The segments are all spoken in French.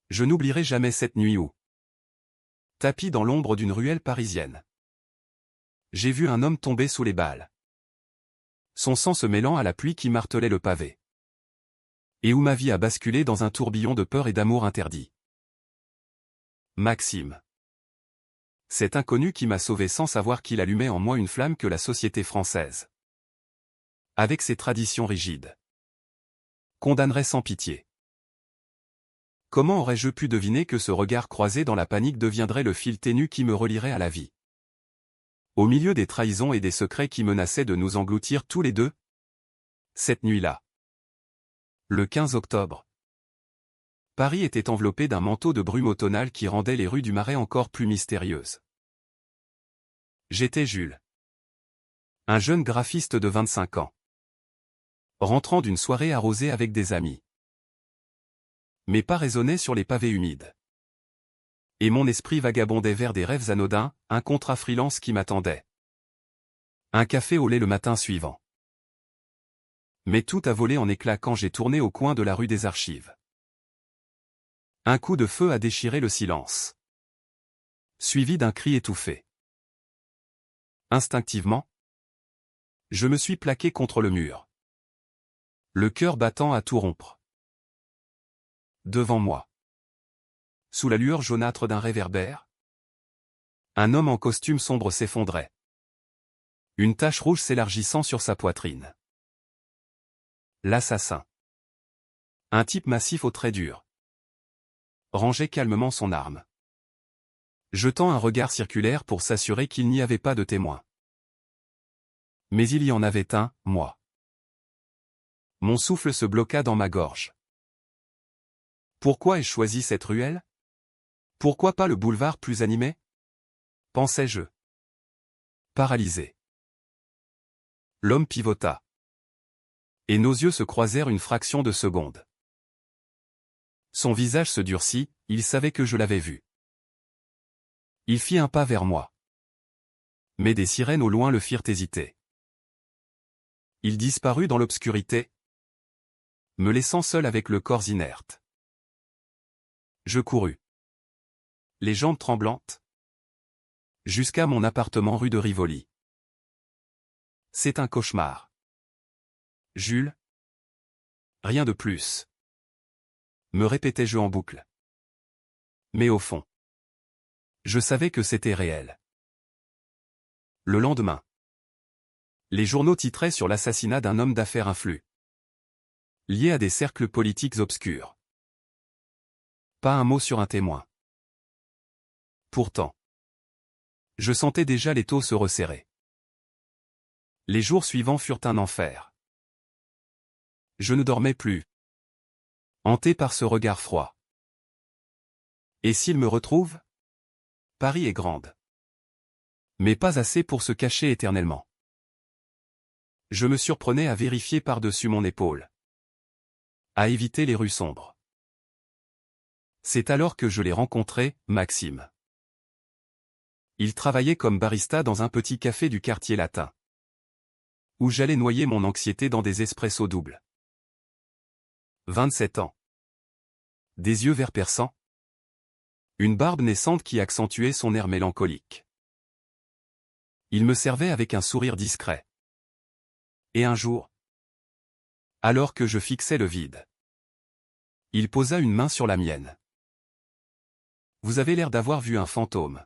Je n'oublierai jamais cette nuit où, tapi dans l'ombre d'une ruelle parisienne, j'ai vu un homme tomber sous les balles, son sang se mêlant à la pluie qui martelait le pavé, et où ma vie a basculé dans un tourbillon de peur et d'amour interdit. Maxime. Cet inconnu qui m'a sauvé sans savoir qu'il allumait en moi une flamme que la société française, avec ses traditions rigides, condamnerait sans pitié. Comment aurais-je pu deviner que ce regard croisé dans la panique deviendrait le fil ténu qui me relierait à la vie? Au milieu des trahisons et des secrets qui menaçaient de nous engloutir tous les deux? Cette nuit-là, le 15 octobre, Paris était enveloppé d'un manteau de brume automnale qui rendait les rues du Marais encore plus mystérieuses. J'étais Jules, un jeune graphiste de 25 ans, rentrant d'une soirée arrosée avec des amis. Mes pas résonnaient sur les pavés humides, et mon esprit vagabondait vers des rêves anodins, un contrat freelance qui m'attendait, un café au lait le matin suivant. Mais tout a volé en éclats quand j'ai tourné au coin de la rue des Archives. Un coup de feu a déchiré le silence, suivi d'un cri étouffé. Instinctivement, je me suis plaqué contre le mur, le cœur battant à tout rompre. Devant moi, sous la lueur jaunâtre d'un réverbère, un homme en costume sombre s'effondrait, une tache rouge s'élargissant sur sa poitrine. L'assassin. Un type massif aux traits durs rangeait calmement son arme, jetant un regard circulaire pour s'assurer qu'il n'y avait pas de témoin. Mais il y en avait un, moi. Mon souffle se bloqua dans ma gorge. Pourquoi ai-je choisi cette ruelle? Pourquoi pas le boulevard plus animé? Pensais-je. Paralysé. L'homme pivota. Et nos yeux se croisèrent une fraction de seconde. Son visage se durcit, il savait que je l'avais vu. Il fit un pas vers moi. Mais des sirènes au loin le firent hésiter. Il disparut dans l'obscurité, me laissant seul avec le corps inerte. Je courus, les jambes tremblantes, jusqu'à mon appartement rue de Rivoli. C'est un cauchemar. Jules. Rien de plus, me répétais-je en boucle. Mais au fond, je savais que c'était réel. Le lendemain, les journaux titraient sur l'assassinat d'un homme d'affaires influent, lié à des cercles politiques obscurs. Pas un mot sur un témoin. Pourtant, je sentais déjà l'étau se resserrer. Les jours suivants furent un enfer. Je ne dormais plus, hanté par ce regard froid. Et s'il me retrouve? Paris est grande, mais pas assez pour se cacher éternellement. Je me surprenais à vérifier par-dessus mon épaule, à éviter les rues sombres. C'est alors que je l'ai rencontré, Maxime. Il travaillait comme barista dans un petit café du quartier latin, où j'allais noyer mon anxiété dans des espressos doubles. 27 ans. Des yeux verts perçants. Une barbe naissante qui accentuait son air mélancolique. Il me servait avec un sourire discret. Et un jour, alors que je fixais le vide, il posa une main sur la mienne. « Vous avez l'air d'avoir vu un fantôme »,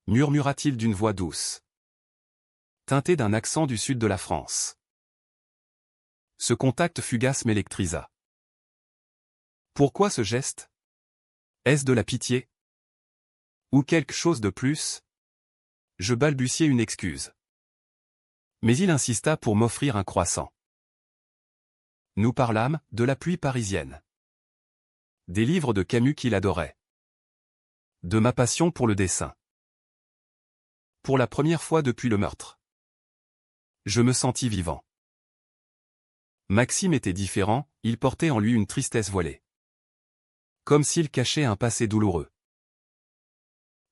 murmura-t-il d'une voix douce, teintée d'un accent du sud de la France. Ce contact fugace m'électrisa. Pourquoi ce geste? Est-ce de la pitié? Ou quelque chose de plus? Je balbutiai une excuse. Mais il insista pour m'offrir un croissant. Nous parlâmes de la pluie parisienne, des livres de Camus qu'il adorait, de ma passion pour le dessin. Pour la première fois depuis le meurtre, je me sentis vivant. Maxime était différent, il portait en lui une tristesse voilée, comme s'il cachait un passé douloureux.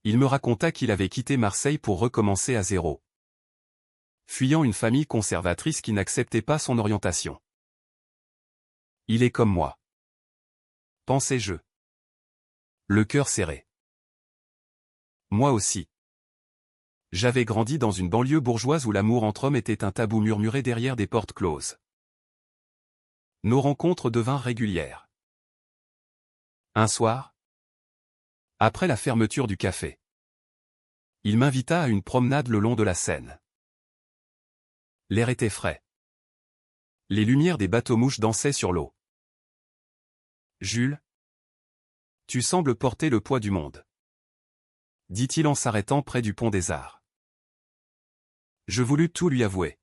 Il me raconta qu'il avait quitté Marseille pour recommencer à zéro, fuyant une famille conservatrice qui n'acceptait pas son orientation. Il est comme moi, pensais-je. Le cœur serré. Moi aussi. J'avais grandi dans une banlieue bourgeoise où l'amour entre hommes était un tabou murmuré derrière des portes closes. Nos rencontres devinrent régulières. Un soir, après la fermeture du café, il m'invita à une promenade le long de la Seine. L'air était frais. Les lumières des bateaux-mouches dansaient sur l'eau. Jules, tu sembles porter le poids du monde, dit-il en s'arrêtant près du pont des Arts. Je voulus tout lui avouer.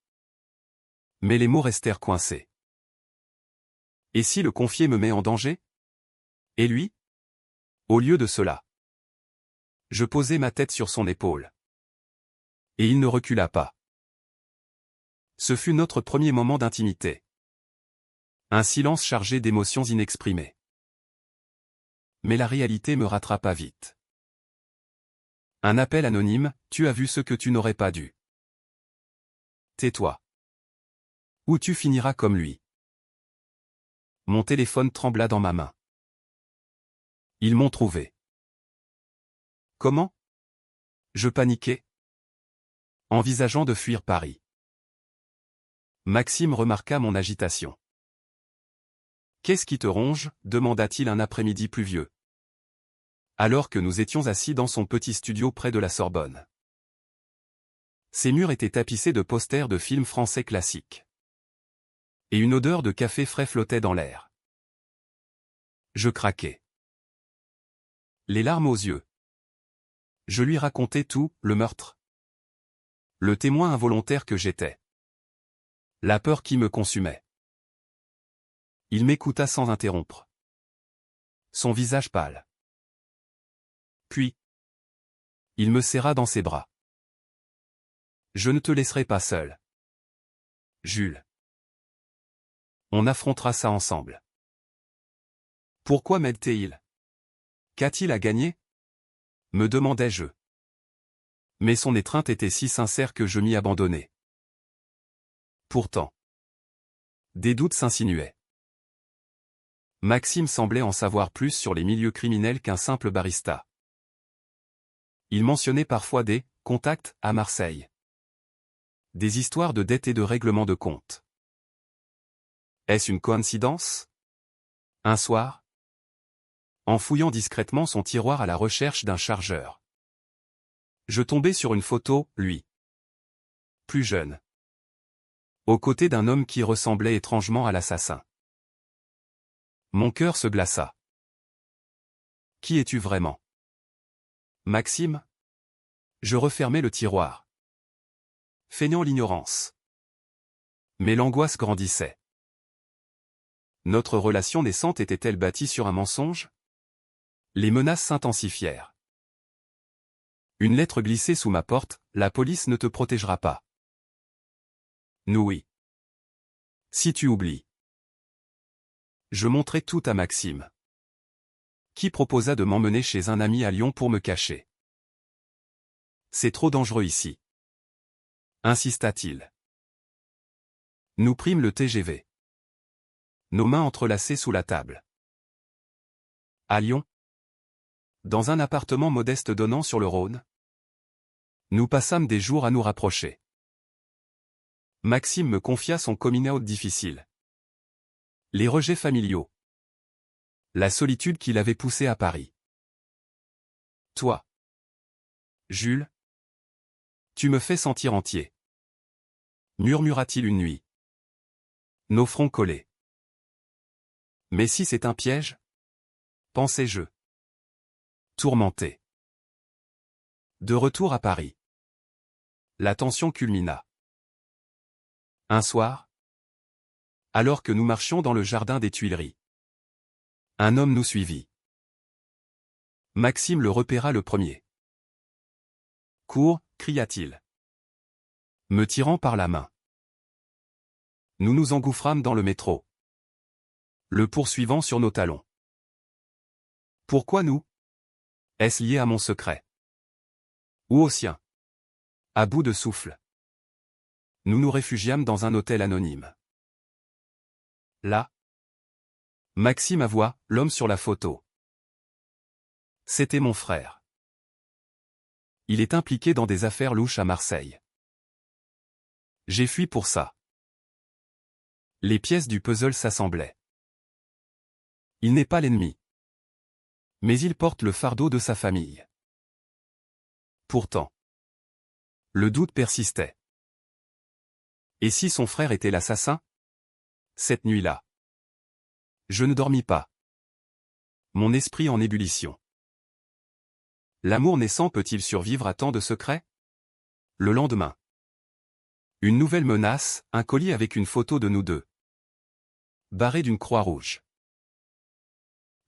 Mais les mots restèrent coincés. Et si le confier me met en danger? Et lui? Au lieu de cela, je posai ma tête sur son épaule. Et il ne recula pas. Ce fut notre premier moment d'intimité. Un silence chargé d'émotions inexprimées. Mais la réalité me rattrapa vite. Un appel anonyme, tu as vu ce que tu n'aurais pas dû. Tais-toi. Ou tu finiras comme lui. Mon téléphone trembla dans ma main. Ils m'ont trouvé. Comment? Je paniquai, envisageant de fuir Paris. Maxime remarqua mon agitation. Qu'est-ce qui te ronge? Demanda-t-il un après-midi pluvieux. Alors que nous étions assis dans son petit studio près de la Sorbonne. Ses murs étaient tapissés de posters de films français classiques. Et une odeur de café frais flottait dans l'air. Je craquai. Les larmes aux yeux. Je lui racontai tout, le meurtre. Le témoin involontaire que j'étais. La peur qui me consumait. Il m'écouta sans interrompre. Son visage pâle. Puis, il me serra dans ses bras. Je ne te laisserai pas seul. Jules. On affrontera ça ensemble. Pourquoi m'aide-t-il? Qu'a-t-il à gagner? Me demandai-je. Mais son étreinte était si sincère que je m'y abandonnai. Pourtant, des doutes s'insinuaient. Maxime semblait en savoir plus sur les milieux criminels qu'un simple barista. Il mentionnait parfois des « contacts » à Marseille. Des histoires de dettes et de règlements de comptes. Est-ce une coïncidence? Un soir, en fouillant discrètement son tiroir à la recherche d'un chargeur, je tombai sur une photo, lui. Plus jeune. Aux côtés d'un homme qui ressemblait étrangement à l'assassin. Mon cœur se glaça. Qui es-tu vraiment? Maxime? Je refermai le tiroir. Feignant l'ignorance. Mais l'angoisse grandissait. Notre relation naissante était-elle bâtie sur un mensonge? Les menaces s'intensifièrent. Une lettre glissée sous ma porte, la police ne te protégera pas. Nous oui. Si tu oublies. Je montrai tout à Maxime. Qui proposa de m'emmener chez un ami à Lyon pour me cacher. C'est trop dangereux ici. Insista-t-il. Nous prîmes le TGV. Nos mains entrelacées sous la table. À Lyon. Dans un appartement modeste donnant sur le Rhône. Nous passâmes des jours à nous rapprocher. Maxime me confia son coming out difficile. Les rejets familiaux. La solitude qui l'avait poussé à Paris. Toi, Jules, tu me fais sentir entier. Murmura-t-il une nuit. Nos fronts collés. Mais si c'est un piège? Pensais-je. Tourmenté. De retour à Paris. La tension culmina. Un soir, alors que nous marchions dans le jardin des Tuileries, un homme nous suivit. Maxime le repéra le premier. Cours, cria-t-il, me tirant par la main. Nous nous engouffrâmes dans le métro, le poursuivant sur nos talons. Pourquoi nous? Est-ce lié à mon secret? Ou au sien? À bout de souffle, nous nous réfugiâmes dans un hôtel anonyme. Là, Maxime avoua, l'homme sur la photo. C'était mon frère. Il est impliqué dans des affaires louches à Marseille. J'ai fui pour ça. Les pièces du puzzle s'assemblaient. Il n'est pas l'ennemi. Mais il porte le fardeau de sa famille. Pourtant, le doute persistait. Et si son frère était l'assassin? Cette nuit-là, je ne dormis pas. Mon esprit en ébullition. L'amour naissant peut-il survivre à tant de secrets? Le lendemain. Une nouvelle menace, un colis avec une photo de nous deux. Barré d'une croix rouge.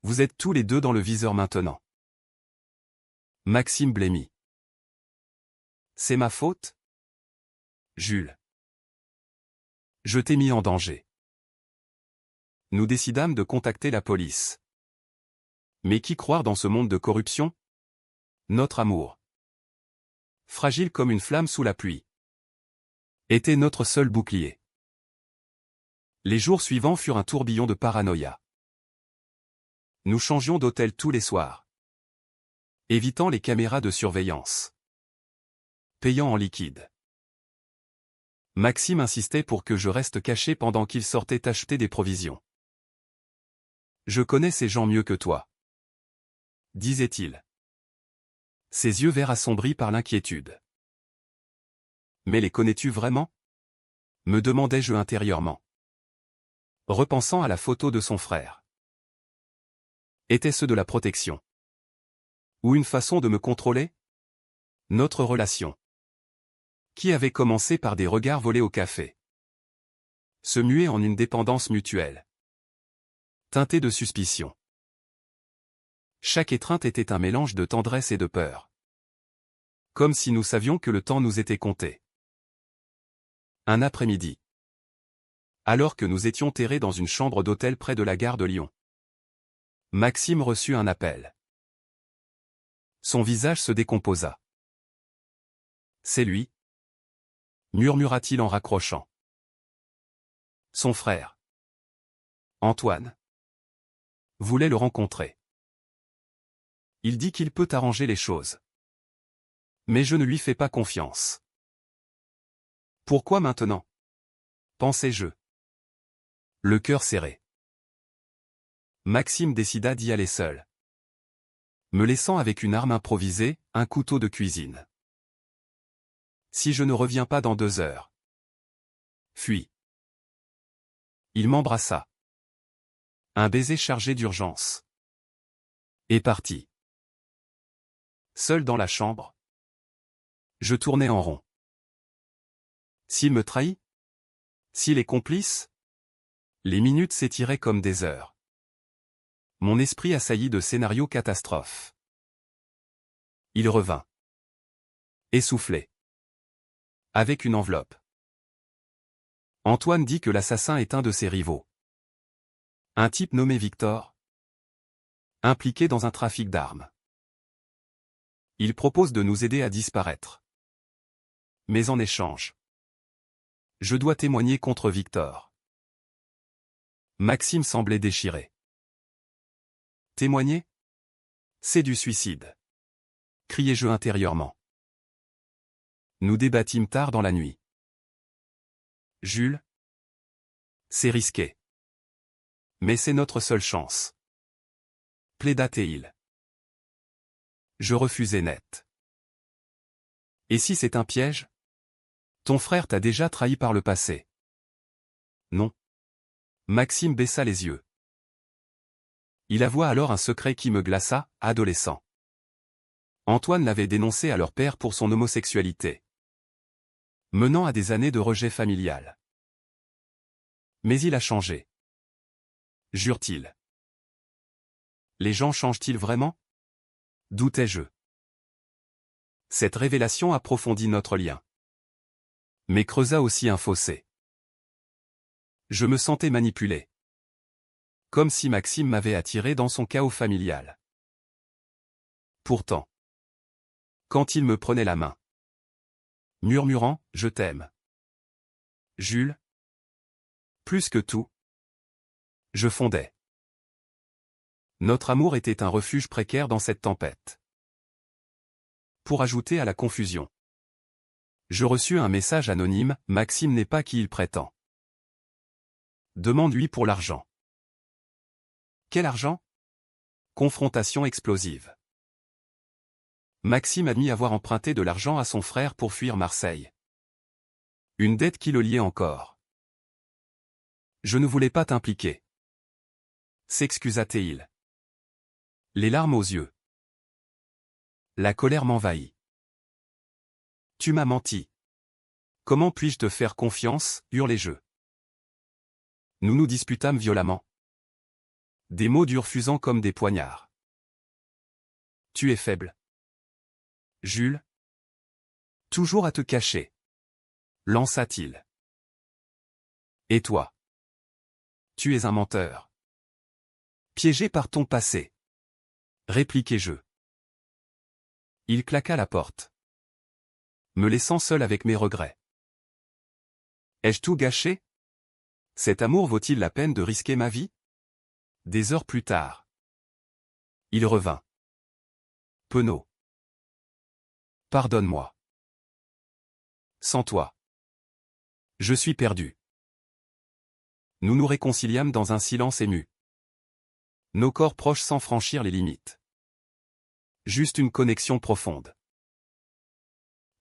Vous êtes tous les deux dans le viseur maintenant. Maxime blêmit. C'est ma faute? Jules. Je t'ai mis en danger. Nous décidâmes de contacter la police. Mais qui croire dans ce monde de corruption? Notre amour, fragile comme une flamme sous la pluie, était notre seul bouclier. Les jours suivants furent un tourbillon de paranoïa. Nous changions d'hôtel tous les soirs, évitant les caméras de surveillance, payant en liquide. Maxime insistait pour que je reste caché pendant qu'il sortait acheter des provisions. Je connais ces gens mieux que toi, disait-il. Ses yeux verts assombris par l'inquiétude. Mais les connais-tu vraiment? Me demandais-je intérieurement, repensant à la photo de son frère. Était-ce de la protection? Ou une façon de me contrôler? Notre relation, qui avait commencé par des regards volés au café, se muait en une dépendance mutuelle, teintée de suspicion. Chaque étreinte était un mélange de tendresse et de peur. Comme si nous savions que le temps nous était compté. Un après-midi. Alors que nous étions terrés dans une chambre d'hôtel près de la gare de Lyon, Maxime reçut un appel. Son visage se décomposa. C'est lui, murmura-t-il en raccrochant. Son frère, Antoine, voulait le rencontrer. Il dit qu'il peut arranger les choses. Mais je ne lui fais pas confiance. Pourquoi maintenant? Pensais-je. Le cœur serré. Maxime décida d'y aller seul, me laissant avec une arme improvisée, un couteau de cuisine. Si je ne reviens pas dans 2 heures. Fuis. Il m'embrassa. Un baiser chargé d'urgence. Et parti. Seul dans la chambre, je tournais en rond. S'il me trahit? S'il est complice? Les minutes s'étiraient comme des heures. Mon esprit assailli de scénarios catastrophes. Il revint. Essoufflé. Avec une enveloppe. Antoine dit que l'assassin est un de ses rivaux. Un type nommé Victor, impliqué dans un trafic d'armes. Il propose de nous aider à disparaître. Mais en échange, je dois témoigner contre Victor. Maxime semblait déchiré. Témoigner? C'est du suicide, criai-je intérieurement. Nous débattîmes tard dans la nuit. Jules? C'est risqué. Mais c'est notre seule chance. Plaida-t-il. Je refusai net. Et si c'est un piège? Ton frère t'a déjà trahi par le passé. Non. Maxime baissa les yeux. Il avoua alors un secret qui me glaça, adolescent. Antoine l'avait dénoncé à leur père pour son homosexualité, menant à des années de rejet familial. Mais il a changé. Jure-t-il. Les gens changent-ils vraiment? Doutais-je. Cette révélation approfondit notre lien, mais creusa aussi un fossé. Je me sentais manipulé. Comme si Maxime m'avait attiré dans son chaos familial. Pourtant, quand il me prenait la main, murmurant « Je t'aime ». Jules. Plus que tout. Je fondais. Notre amour était un refuge précaire dans cette tempête. Pour ajouter à la confusion. Je reçus un message anonyme, Maxime n'est pas qui il prétend. Demande-lui pour l'argent. Quel argent? Confrontation explosive. Maxime admit avoir emprunté de l'argent à son frère pour fuir Marseille. Une dette qui le liait encore. Je ne voulais pas t'impliquer. S'excusa-t-il. Les larmes aux yeux. La colère m'envahit. Tu m'as menti. Comment puis-je te faire confiance, hurlai-je. Nous nous disputâmes violemment. Des mots durs fusant comme des poignards. Tu es faible. Jules. Toujours à te cacher. Lança-t-il. Et toi? Tu es un menteur. Piégé par ton passé. Répliquai-je. Il claqua la porte. Me laissant seul avec mes regrets. Ai-je tout gâché? Cet amour vaut-il la peine de risquer ma vie? Des heures plus tard. Il revint. Penaud. Pardonne-moi. Sans toi. Je suis perdu. Nous nous réconciliâmes dans un silence ému. Nos corps proches sans franchir les limites. Juste une connexion profonde.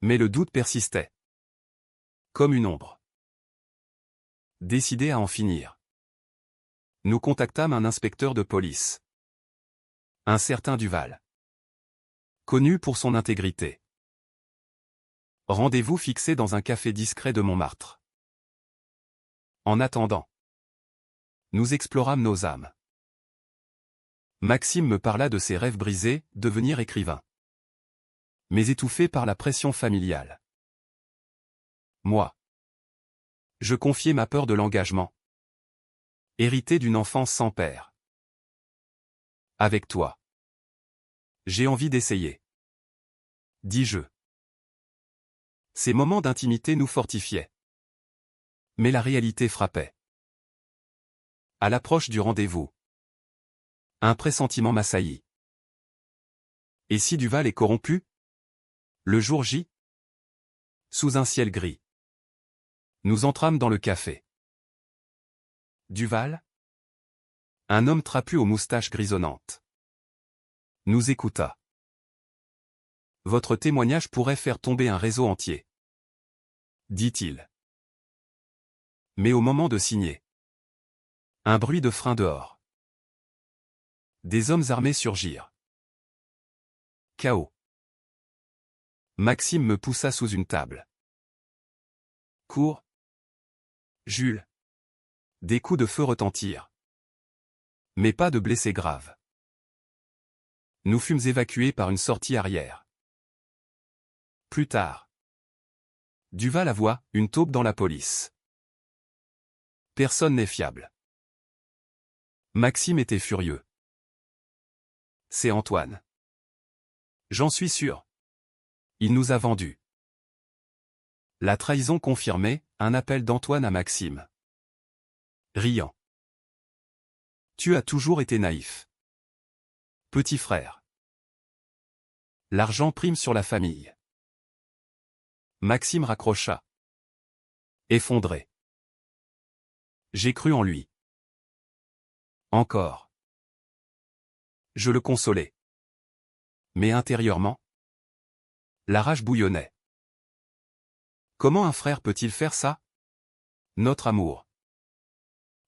Mais le doute persistait. Comme une ombre. Décidé à en finir. Nous contactâmes un inspecteur de police. Un certain Duval. Connu pour son intégrité. Rendez-vous fixé dans un café discret de Montmartre. En attendant. Nous explorâmes nos âmes. Maxime me parla de ses rêves brisés, devenir écrivain. Mais étouffé par la pression familiale. Moi. Je confiai ma peur de l'engagement. Hérité d'une enfance sans père. Avec toi. J'ai envie d'essayer. Dis-je. Ces moments d'intimité nous fortifiaient. Mais la réalité frappait. À l'approche du rendez-vous. Un pressentiment m'assaillit. Et si Duval est corrompu? Le jour J? Sous un ciel gris. Nous entrâmes dans le café. Duval? Un homme trapu aux moustaches grisonnantes. Nous écouta. Votre témoignage pourrait faire tomber un réseau entier. Dit-il. Mais au moment de signer. Un bruit de frein dehors. Des hommes armés surgirent. Chaos. Maxime me poussa sous une table. Cours. Jules. Des coups de feu retentirent. Mais pas de blessés graves. Nous fûmes évacués par une sortie arrière. Plus tard. Duval avoua, une taupe dans la police. Personne n'est fiable. Maxime était furieux. C'est Antoine. J'en suis sûr. Il nous a vendus. La trahison confirmée, un appel d'Antoine à Maxime. Riant. Tu as toujours été naïf. Petit frère. L'argent prime sur la famille. Maxime raccrocha. Effondré. J'ai cru en lui. Encore. Je le consolais. Mais intérieurement, la rage bouillonnait. Comment un frère peut-il faire ça? Notre amour,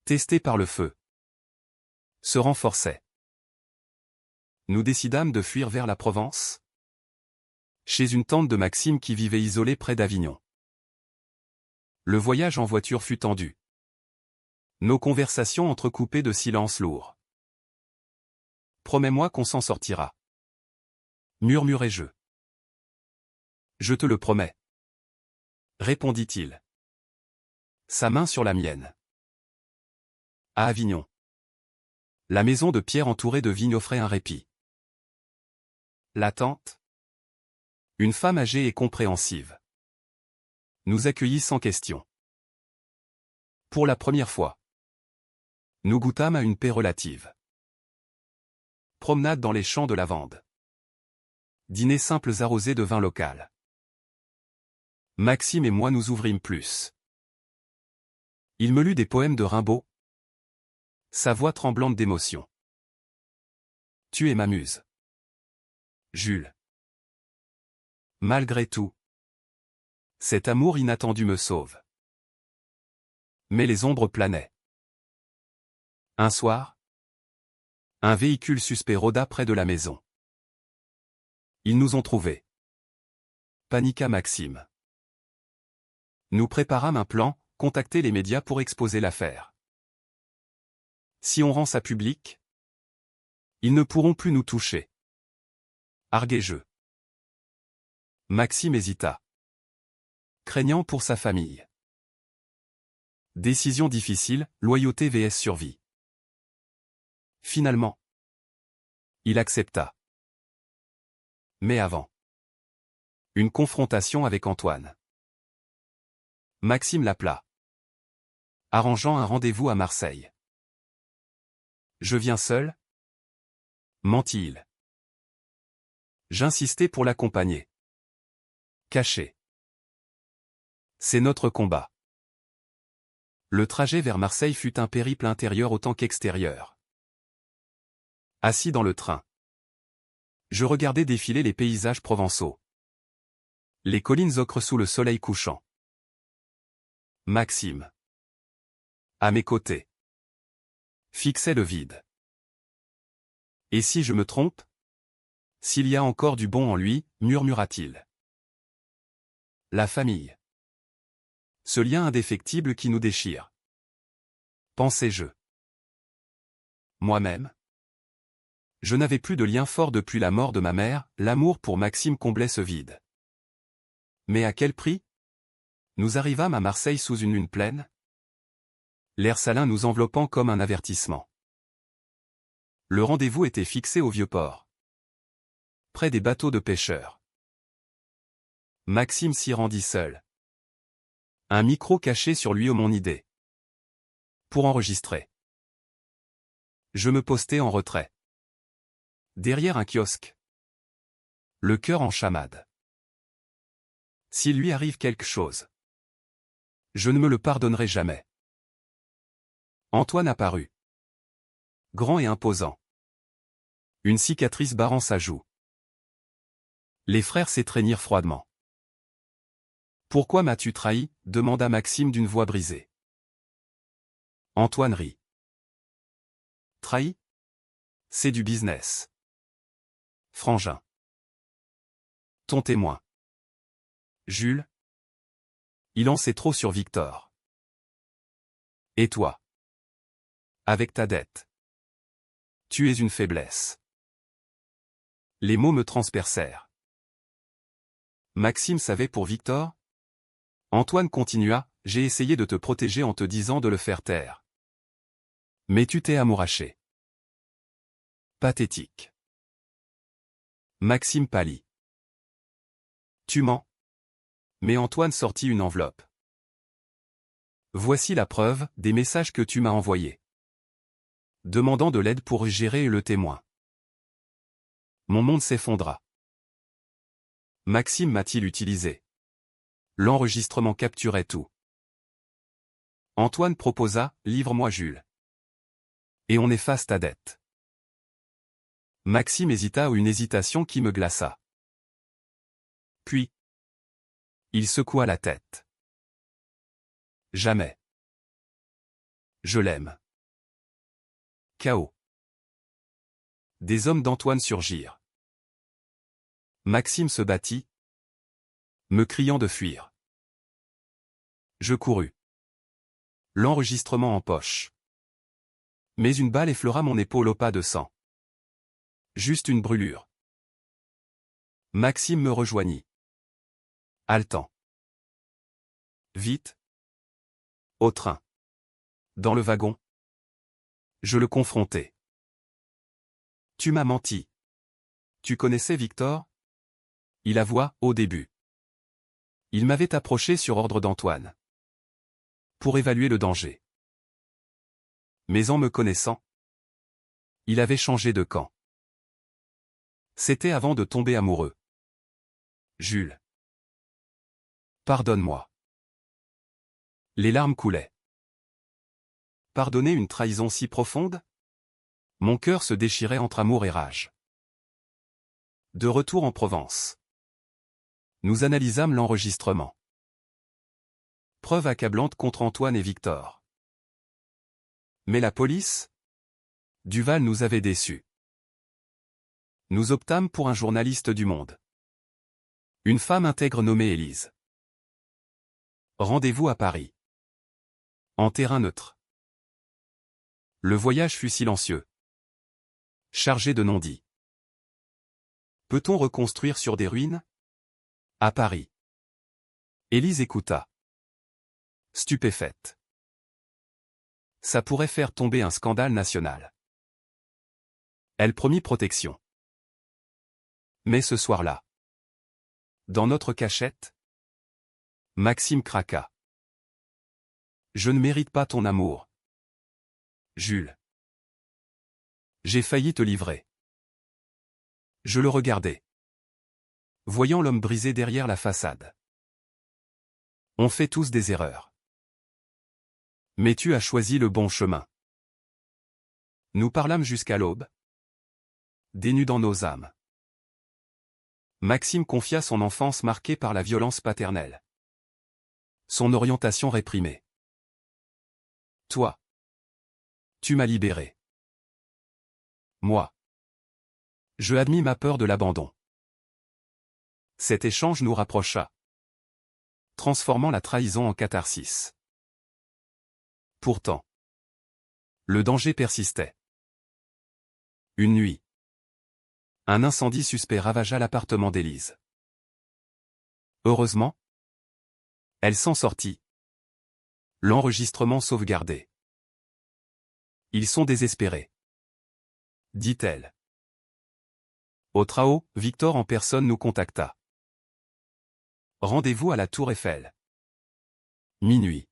testé par le feu, se renforçait. Nous décidâmes de fuir vers la Provence, chez une tante de Maxime qui vivait isolée près d'Avignon. Le voyage en voiture fut tendu. Nos conversations entrecoupées de silences lourds. Promets-moi qu'on s'en sortira. Murmurai-je. Je te le promets. Répondit-il. Sa main sur la mienne. À Avignon. La maison de pierre entourée de vignes offrait un répit. La tante. Une femme âgée et compréhensive. Nous accueillit sans question. Pour la première fois. Nous goûtâmes à une paix relative. Promenade dans les champs de lavande. Dîner simples arrosés de vin local. Maxime et moi nous ouvrîmes plus. Il me lut des poèmes de Rimbaud. Sa voix tremblante d'émotion. Tu es ma muse. Jules. Malgré tout, cet amour inattendu me sauve. Mais les ombres planaient. Un soir, un véhicule suspect rôda près de la maison. Ils nous ont trouvés. Paniqua Maxime. Nous préparâmes un plan, contacter les médias pour exposer l'affaire. Si on rend ça public, ils ne pourront plus nous toucher. Arguai-je. Maxime hésita. Craignant pour sa famille. Décision difficile, loyauté vs survie. Finalement, il accepta. Mais avant, une confrontation avec Antoine. Maxime l'appela, arrangeant un rendez-vous à Marseille. Je viens seul, mentit-il. J'insistais pour l'accompagner. Caché. C'est notre combat. Le trajet vers Marseille fut un périple intérieur autant qu'extérieur. Assis dans le train, je regardais défiler les paysages provençaux. Les collines ocres sous le soleil couchant. Maxime, à mes côtés, fixait le vide. Et si je me trompe? S'il y a encore du bon en lui, murmura-t-il. La famille. Ce lien indéfectible qui nous déchire. Pensais-je. Moi-même, je n'avais plus de lien fort depuis la mort de ma mère, l'amour pour Maxime comblait ce vide. Mais à quel prix? Nous arrivâmes à Marseille sous une lune pleine, l'air salin nous enveloppant comme un avertissement. Le rendez-vous était fixé au Vieux-Port, près des bateaux de pêcheurs. Maxime s'y rendit seul. Un micro caché sur lui mon idée. Pour enregistrer. Je me postai en retrait. Derrière un kiosque. Le cœur en chamade. S'il lui arrive quelque chose, je ne me le pardonnerai jamais. Antoine apparut. Grand et imposant. Une cicatrice barrant sa joue. Les frères s'étreignirent froidement. Pourquoi m'as-tu trahi? Demanda Maxime d'une voix brisée. Antoine rit. Trahi? C'est du business. Frangin. Ton témoin. Jules. Il en sait trop sur Victor. Et toi? Avec ta dette. Tu es une faiblesse. Les mots me transpercèrent. Maxime savait pour Victor? Antoine continua, j'ai essayé de te protéger en te disant de le faire taire. Mais tu t'es amouraché. Pathétique. Maxime pâlit. Tu mens. Mais Antoine sortit une enveloppe. Voici la preuve des messages que tu m'as envoyés. Demandant de l'aide pour gérer le témoin. Mon monde s'effondra. Maxime m'a-t-il utilisé? L'enregistrement capturait tout. Antoine proposa, livre-moi Jules. Et on efface ta dette. Maxime hésita, une hésitation qui me glaça. Puis, il secoua la tête. Jamais. Je l'aime. Chaos. Des hommes d'Antoine surgirent. Maxime se battit, me criant de fuir. Je courus. L'enregistrement en poche. Mais une balle effleura mon épaule au pas de sang. Juste une brûlure. Maxime me rejoignit. Haletant. Vite. Au train. Dans le wagon. Je le confrontai. Tu m'as menti. Tu connaissais Victor? Il avoua, au début. Il m'avait approché sur ordre d'Antoine. Pour évaluer le danger. Mais en me connaissant, il avait changé de camp. C'était avant de tomber amoureux. Jules. Pardonne-moi. Les larmes coulaient. Pardonner une trahison si profonde? Mon cœur se déchirait entre amour et rage. De retour en Provence. Nous analysâmes l'enregistrement. Preuve accablante contre Antoine et Victor. Mais la police? Duval nous avait déçus. Nous optâmes pour un journaliste du Monde. Une femme intègre nommée Élise. Rendez-vous à Paris. En terrain neutre. Le voyage fut silencieux. Chargé de non-dits. Peut-on reconstruire sur des ruines? À Paris. Élise écouta. Stupéfaite. Ça pourrait faire tomber un scandale national. Elle promit protection. Mais ce soir-là, dans notre cachette, Maxime craqua. Je ne mérite pas ton amour. Jules. J'ai failli te livrer. Je le regardais. Voyant l'homme brisé derrière la façade. On fait tous des erreurs. Mais tu as choisi le bon chemin. Nous parlâmes jusqu'à l'aube. Dénudant nos âmes. Maxime confia son enfance marquée par la violence paternelle. Son orientation réprimée. Toi. Tu m'as libéré. Moi. Je admis ma peur de l'abandon. Cet échange nous rapprocha. Transformant la trahison en catharsis. Pourtant. Le danger persistait. Une nuit. Un incendie suspect ravagea l'appartement d'Élise. Heureusement, elle s'en sortit. L'enregistrement sauvegardé. Ils sont désespérés. Dit-elle. Au Trao, Victor en personne nous contacta. Rendez-vous à la Tour Eiffel. Minuit.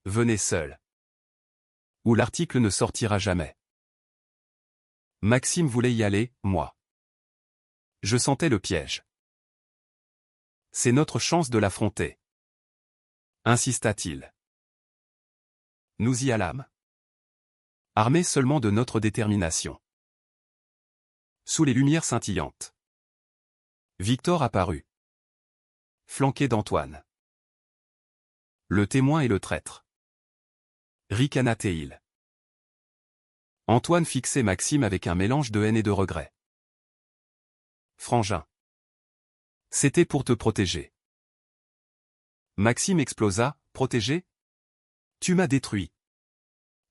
Venez seul. Ou l'article ne sortira jamais. Maxime voulait y aller, moi. Je sentais le piège. C'est notre chance de l'affronter. Insista-t-il. Nous y allâmes. Armés seulement de notre détermination. Sous les lumières scintillantes. Victor apparut. Flanqué d'Antoine. Le témoin et le traître. Ricana-t-il. Antoine fixait Maxime avec un mélange de haine et de regret. Frangin. C'était pour te protéger. Maxime explosa, protégé? Tu m'as détruit.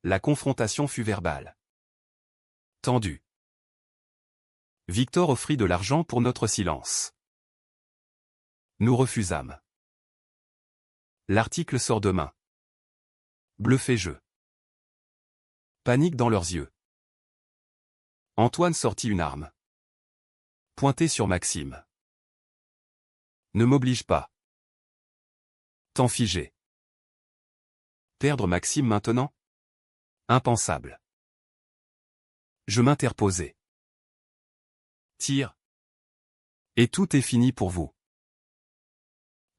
La confrontation fut verbale. Tendue. Victor offrit de l'argent pour notre silence. Nous refusâmes. L'article sort demain. Bluffé-je. Panique dans leurs yeux. Antoine sortit une arme. Pointée sur Maxime. Ne m'oblige pas. Temps figé. Perdre Maxime maintenant? Impensable. Je m'interposai. Tire. Et tout est fini pour vous.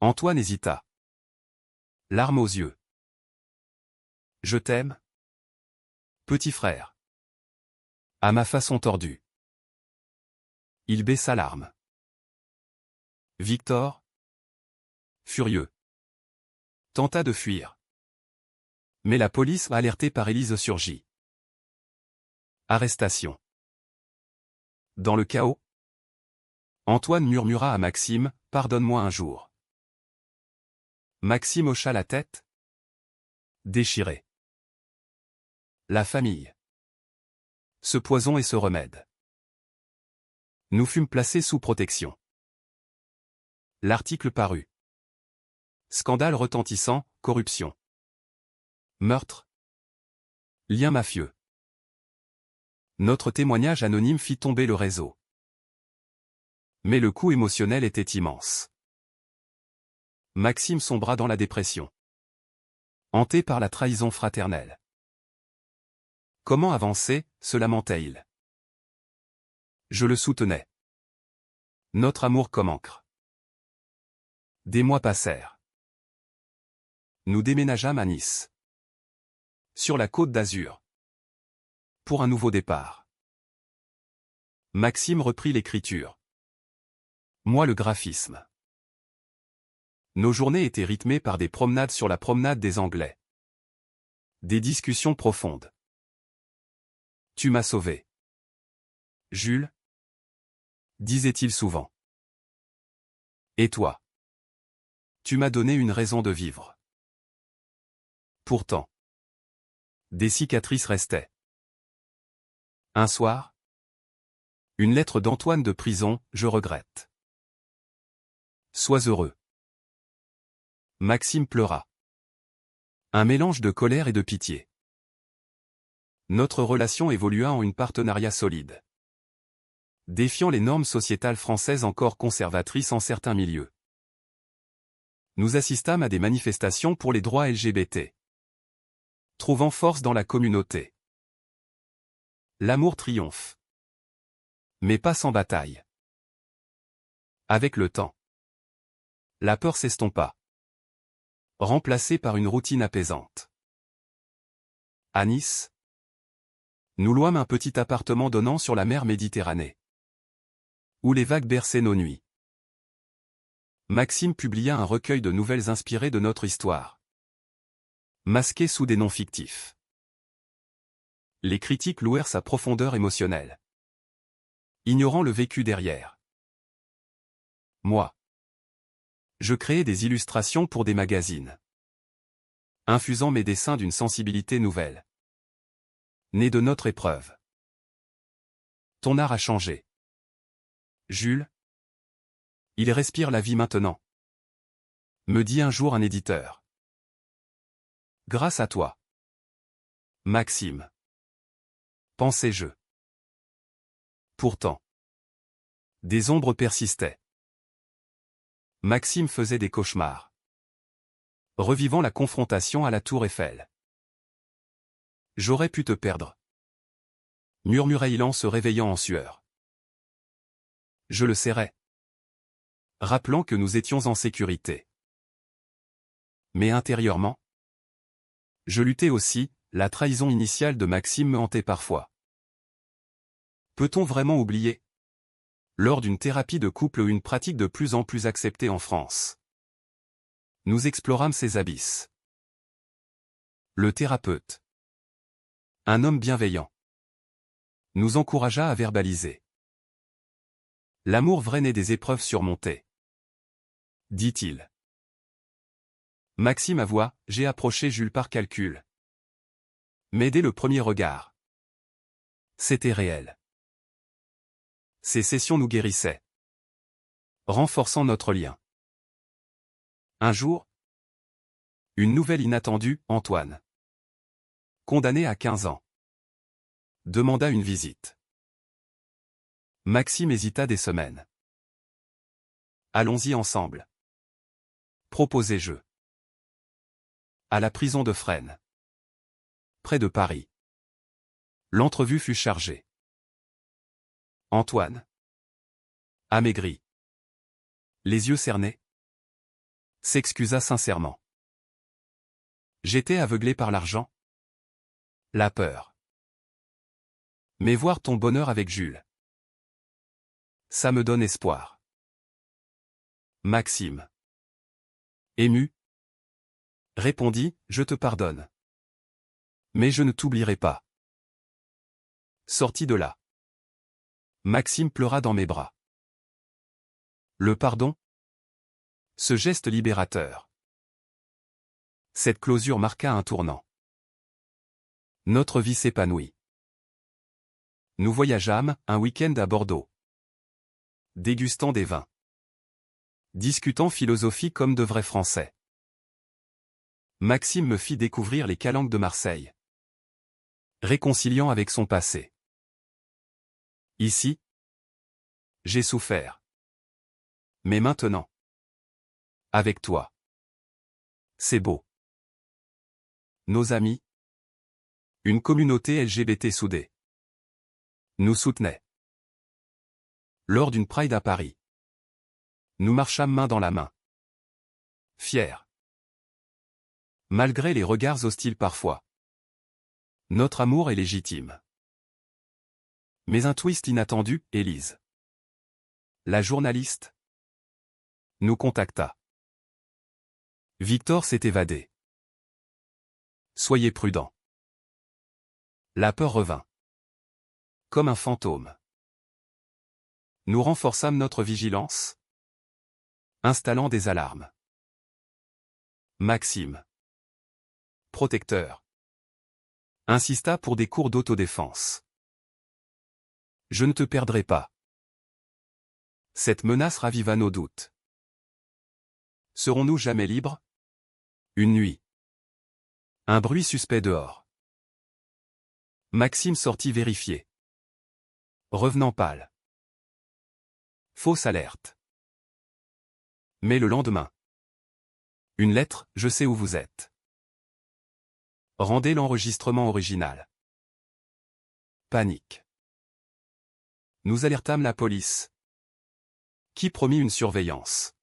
Antoine hésita. Larmes aux yeux. Je t'aime, petit frère. À ma façon tordue. Il baissa l'arme. Victor, furieux, tenta de fuir. Mais la police, alertée par Élise, surgit. Arrestation. Dans le chaos, Antoine murmura à Maxime, « Pardonne-moi un jour. » Maxime hocha la tête. Déchiré. La famille. Ce poison et ce remède. Nous fûmes placés sous protection. L'article parut. Scandale retentissant, corruption. Meurtre. Lien mafieux. Notre témoignage anonyme fit tomber le réseau. Mais le coût émotionnel était immense. Maxime sombra dans la dépression. Hanté par la trahison fraternelle. Comment avancer, se lamentait-il. Je le soutenais. Notre amour comme encre. Des mois passèrent. Nous déménageâmes à Nice. Sur la Côte d'Azur. Pour un nouveau départ. Maxime reprit l'écriture. Moi le graphisme. Nos journées étaient rythmées par des promenades sur la promenade des Anglais. Des discussions profondes. Tu m'as sauvé. Jules, disait-il souvent. Et toi? Tu m'as donné une raison de vivre. Pourtant, des cicatrices restaient. Un soir, une lettre d'Antoine de prison, je regrette. Sois heureux. Maxime pleura. Un mélange de colère et de pitié. Notre relation évolua en une partenariat solide. Défiant les normes sociétales françaises encore conservatrices en certains milieux. Nous assistâmes à des manifestations pour les droits LGBT. Trouvant force dans la communauté. L'amour triomphe. Mais pas sans bataille. Avec le temps, la peur s'estompa. Remplacée par une routine apaisante. À Nice, nous louâmes un petit appartement donnant sur la mer Méditerranée. Où les vagues berçaient nos nuits. Maxime publia un recueil de nouvelles inspirées de notre histoire. Masquées sous des noms fictifs. Les critiques louèrent sa profondeur émotionnelle. Ignorant le vécu derrière. Moi. Je créais des illustrations pour des magazines. Infusant mes dessins d'une sensibilité nouvelle. Née de notre épreuve. Ton art a changé. Jules. Il respire la vie maintenant. Me dit un jour un éditeur. Grâce à toi. Maxime. Pensais-je. Pourtant. Des ombres persistaient. Maxime faisait des cauchemars. Revivant la confrontation à la tour Eiffel. J'aurais pu te perdre. Murmurait-il en se réveillant en sueur. Je le serrais. Rappelant que nous étions en sécurité. Mais intérieurement, je luttais aussi, la trahison initiale de Maxime me hantait parfois. Peut-on vraiment oublier? Lors d'une thérapie de couple ou une pratique de plus en plus acceptée en France. Nous explorâmes ces abysses. Le thérapeute. Un homme bienveillant. Nous encouragea à verbaliser. L'amour vrai naît des épreuves surmontées. Dit-il. Maxime avoua, j'ai approché Jules par calcul. Mais dès le premier regard. C'était réel. Ces sessions nous guérissaient. Renforçant notre lien. Un jour. Une nouvelle inattendue, Antoine. Condamné à 15 ans. Demanda une visite. Maxime hésita des semaines. Allons-y ensemble. Proposai-je. À la prison de Fresnes. Près de Paris. L'entrevue fut chargée. Antoine. Amaigri. Les yeux cernés. S'excusa sincèrement. J'étais aveuglé par l'argent. La peur. Mais voir ton bonheur avec Jules. Ça me donne espoir. Maxime. Ému. Répondit, je te pardonne. Mais je ne t'oublierai pas. Sorti de là. Maxime pleura dans mes bras. Le pardon? Ce geste libérateur. Cette clôture marqua un tournant. Notre vie s'épanouit. Nous voyageâmes, un week-end à Bordeaux. Dégustant des vins. Discutant philosophie comme de vrais Français. Maxime me fit découvrir les calanques de Marseille. Réconciliant avec son passé. Ici, j'ai souffert. Mais maintenant, avec toi, c'est beau. Nos amis, une communauté LGBT soudée, nous soutenait. Lors d'une Pride à Paris. Nous marchâmes main dans la main. Fiers. Malgré les regards hostiles parfois. Notre amour est légitime. Mais un twist inattendu, Élise, la journaliste, nous contacta. Victor s'est évadé. Soyez prudents. La peur revint. Comme un fantôme. Nous renforçâmes notre vigilance, installant des alarmes. Maxime, protecteur, insista pour des cours d'autodéfense. Je ne te perdrai pas. Cette menace raviva nos doutes. Serons-nous jamais libres? Une nuit. Un bruit suspect dehors. Maxime sortit vérifier. Revenant pâle. Fausse alerte. Mais le lendemain. Une lettre, je sais où vous êtes. Rendez l'enregistrement original. Panique. Nous alertâmes la police, qui promit une surveillance.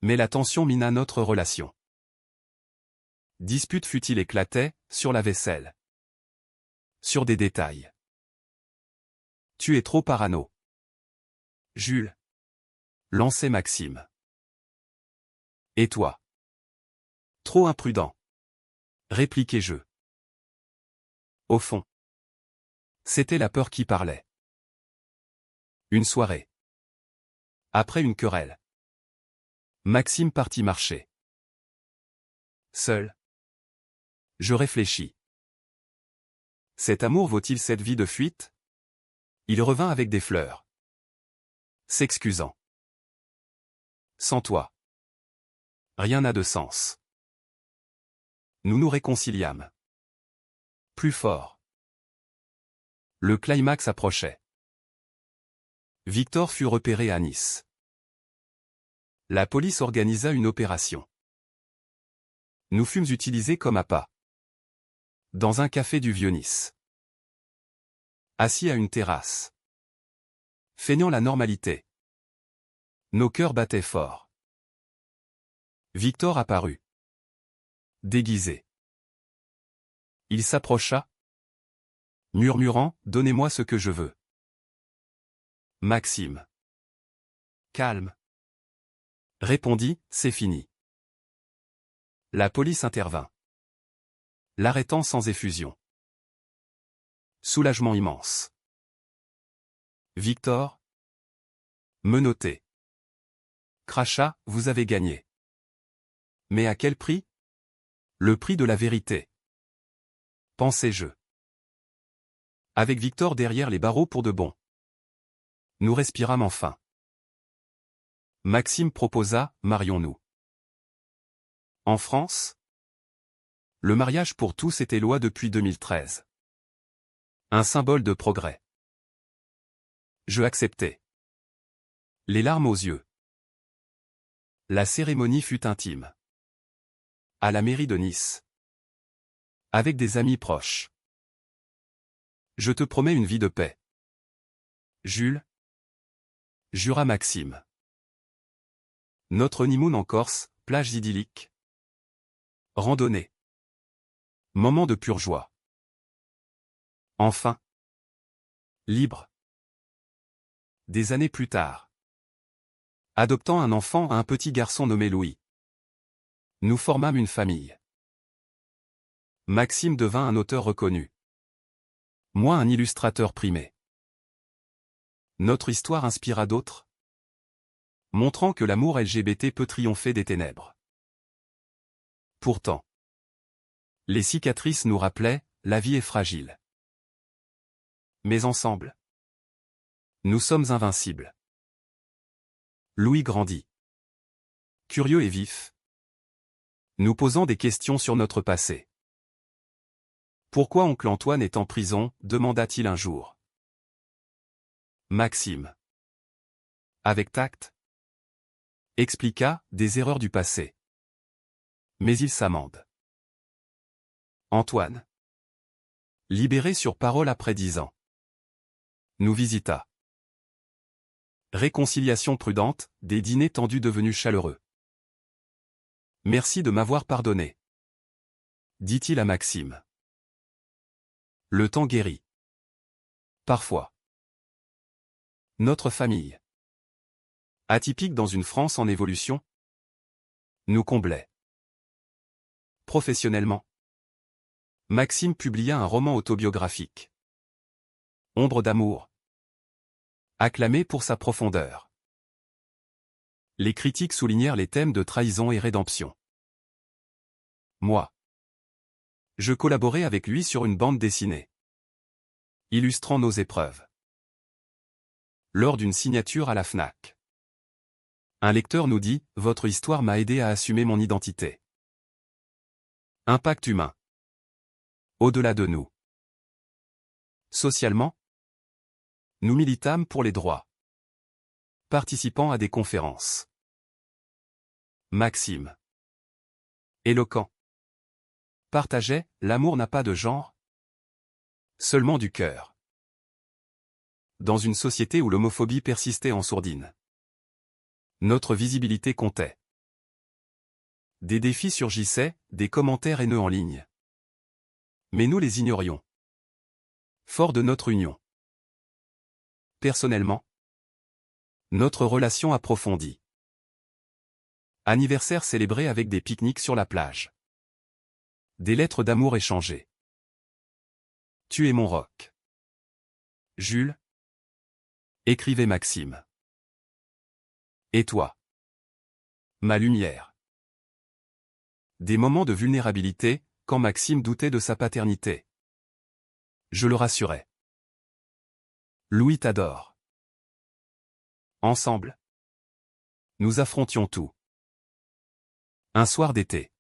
Mais la tension mina notre relation. Dispute fut-il éclatait, sur la vaisselle. Sur des détails. Tu es trop parano. Jules. Lançait Maxime. Et toi? Trop imprudent. Répliquai-je. Au fond. C'était la peur qui parlait. Une soirée. Après une querelle. Maxime partit marcher. Seul. Je réfléchis. Cet amour vaut-il cette vie de fuite? Il revint avec des fleurs. S'excusant. Sans toi. Rien n'a de sens. Nous nous réconciliâmes. Plus fort. Le climax approchait. Victor fut repéré à Nice. La police organisa une opération. Nous fûmes utilisés comme appât. Dans un café du Vieux-Nice. Assis à une terrasse. Feignant la normalité. Nos cœurs battaient fort. Victor apparut. Déguisé. Il s'approcha. Murmurant, « Donnez-moi ce que je veux. » Maxime. Calme. Répondit, « C'est fini. » La police intervint. L'arrêtant sans effusion. Soulagement immense. Victor. Menotté. Crachat, vous avez gagné. Mais à quel prix? Le prix de la vérité. Pensais-je. Avec Victor derrière les barreaux pour de bon. Nous respirâmes enfin. Maxime proposa, marions-nous. En France, le mariage pour tous était loi depuis 2013. Un symbole de progrès. Je acceptai. Les larmes aux yeux. La cérémonie fut intime. À la mairie de Nice. Avec des amis proches. Je te promets une vie de paix. Jules. Jura Maxime. Notre honeymoon en Corse, plage idyllique. Randonnée. Moment de pure joie. Enfin. Libre. Des années plus tard. Adoptant un enfant, un petit garçon nommé Louis. Nous formâmes une famille. Maxime devint un auteur reconnu. Moi un illustrateur primé. Notre histoire inspira d'autres, montrant que l'amour LGBT peut triompher des ténèbres. Pourtant, les cicatrices nous rappelaient, la vie est fragile. Mais ensemble, nous sommes invincibles. Louis grandit. Curieux et vif. Nous posant des questions sur notre passé. Pourquoi oncle Antoine est en prison, demanda-t-il un jour. Maxime. Avec tact. Expliqua, des erreurs du passé. Mais il s'amende. Antoine. Libéré sur parole après 10 ans. Nous visita. Réconciliation prudente, des dîners tendus devenus chaleureux. Merci de m'avoir pardonné, dit-il à Maxime. Le temps guérit. Parfois. Notre famille, atypique dans une France en évolution, nous comblait. Professionnellement, Maxime publia un roman autobiographique. Ombre d'amour. Acclamé pour sa profondeur. Les critiques soulignèrent les thèmes de trahison et rédemption. Moi, je collaborais avec lui sur une bande dessinée, illustrant nos épreuves. Lors d'une signature à la Fnac, un lecteur nous dit « Votre histoire m'a aidé à assumer mon identité. » Impact humain. Au-delà de nous. Socialement, nous militâmes pour les droits, participant à des conférences. Maxime, éloquent, partageait « L'amour n'a pas de genre, seulement du cœur. » Dans une société où l'homophobie persistait en sourdine, notre visibilité comptait. Des défis surgissaient, des commentaires haineux en ligne. Mais nous les ignorions. Forts de notre union. Personnellement, notre relation approfondie. Anniversaire célébré avec des pique-niques sur la plage. Des lettres d'amour échangées. Tu es mon roc. Jules. Écrivait Maxime. Et toi? Ma lumière. Des moments de vulnérabilité, quand Maxime doutait de sa paternité. Je le rassurais. Louis t'adore. Ensemble, nous affrontions tout. Un soir d'été.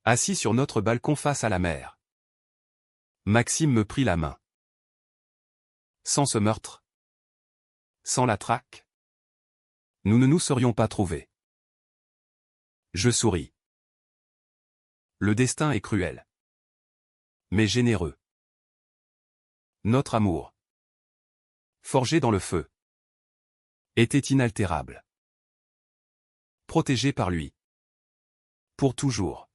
Assis sur notre balcon face à la mer. Maxime me prit la main. Sans ce meurtre, sans la traque, nous ne nous serions pas trouvés. Je souris. Le destin est cruel, mais généreux. Notre amour, forgé dans le feu, était inaltérable. Protégé par lui. Pour toujours.